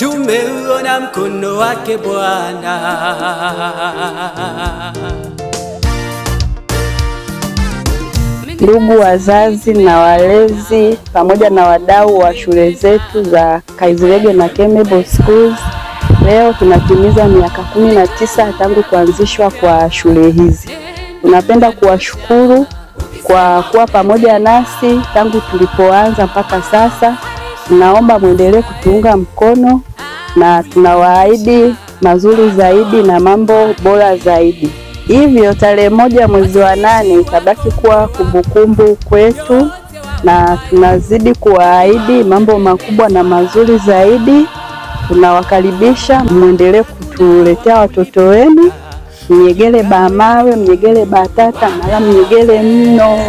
tumeuona mkono wake Bwana. Ndugu wazazi na walezi pamoja na wadau wa shule zetu za Kaizilege na Kemebo Schools, leo tunatimiza miaka 19 tangu kuanzishwa kwa shule hizi. Tunapenda kuwashukuru kwa kuwa pamoja nasi tangu tulipoanza mpaka sasa. Tunaomba muendelee kutuunga mkono na tunawaahidi mazuri zaidi na mambo bora zaidi. Hivyo tarehe 1 mwezi wa 8 itabaki kuwa kumbukumbu kwetu, na tunazidi kuwaahidi mambo makubwa na mazuri zaidi. Tunawakaribisha muendelee kutuletea watoto wenu. Mnyegele ba mawe, mnyegele ba tata, mara mnyegele mno.